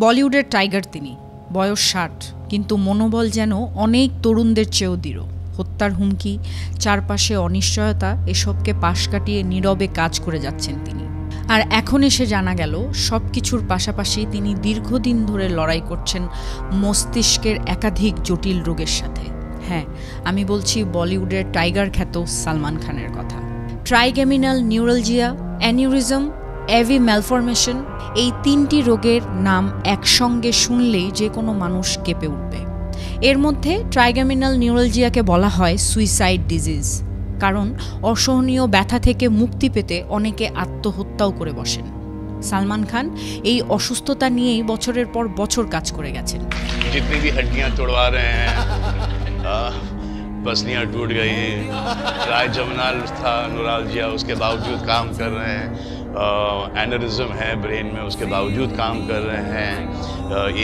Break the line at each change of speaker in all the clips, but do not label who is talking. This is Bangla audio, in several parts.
বলিউডের টাইগার তিনি, বয়স ৬০, কিন্তু মনোবল যেন অনেক তরুণদের চেয়েও দৃঢ়। হত্যার হুমকি, চারপাশে অনিশ্চয়তা, এসবকে পাশ কাটিয়ে নীরবে কাজ করে যাচ্ছেন তিনি। আর এখন এসে জানা গেল সব কিছুর পাশাপাশি তিনি দীর্ঘদিন ধরে লড়াই করছেন মস্তিষ্কের একাধিক জটিল রোগের সাথে। হ্যাঁ, আমি বলছি বলিউডের টাইগার খ্যাত সালমান খানের কথা। ট্রাইগ্যামিনাল নিউরালজিয়া, অ্যানিউরিজম, এভি ম্যালফরমেশন, এই ৩টি রোগের নাম একসঙ্গে শুনলেই যে কোনো মানুষ কেঁপে উঠবে। এর মধ্যে ট্রাইগ্যামিনাল নিউরালজিয়াকে বলা হয় সুইসাইড ডিজিজ, কারণ অসহনীয় ব্যথা থেকে মুক্তি পেতে অনেকে আত্মহত্যাও করে বসেন। সালমান খান এই অসুস্থতা নিয়েই বছরের পর বছর কাজ করে গেছেন।
जितनी भी हड्डियां तोड़वा रहे हैं, पसलियां टूट गई, ट्राइजेमिनल था न्यूरालजिया, उसके बावजूद काम कर रहे हैं, एनेरिज्म है ब्रेन में, उसके बावजूद काम कर रहे हैं,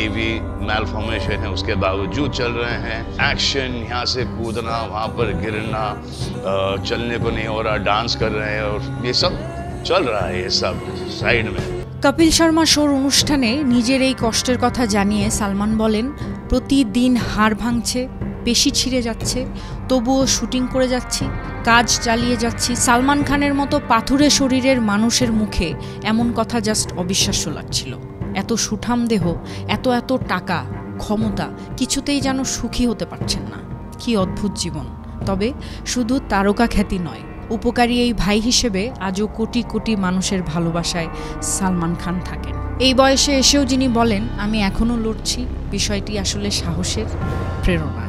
एवी मैलफॉर्मेशन है, उसके बावजूद चल रहे हैं, एक्शन, यहाँ से कूदना, वहाँ पर गिरना, चलने को नहीं हो रहा, डांस कर रहे हैं, और ये सब चल रहा है, ये सब साइड में।
কপিল শর্মা শোর অনুষ্ঠানে নিজের এই কষ্টের কথা জানিয়ে সালমান বলেন, প্রতিদিন হাড় ভাঙছে, পেশি ছিঁড়ে যাচ্ছে, তবুও শুটিং করে যাচ্ছি, কাজ চালিয়ে যাচ্ছি। সালমান খানের মতো পাথুরে শরীরের মানুষের মুখে এমন কথা জাস্ট অবিশ্বাস্য লাগছিল। এত সুঠাম দেহ, এত এত টাকা, ক্ষমতা, কিছুতেই যেন সুখী হতে পারছেন না। কি অদ্ভুত জীবন। তবে শুধু তারকা খ্যাতি নয়, উপকারী এই ভাই হিসেবে আজও কোটি কোটি মানুষের ভালোবাসায় সালমান খান থাকেন। এই বয়সে এসেও যিনি বলেন, আমি এখনও লড়ছি, বিষয়টি আসলে সাহসের, প্রেরণা।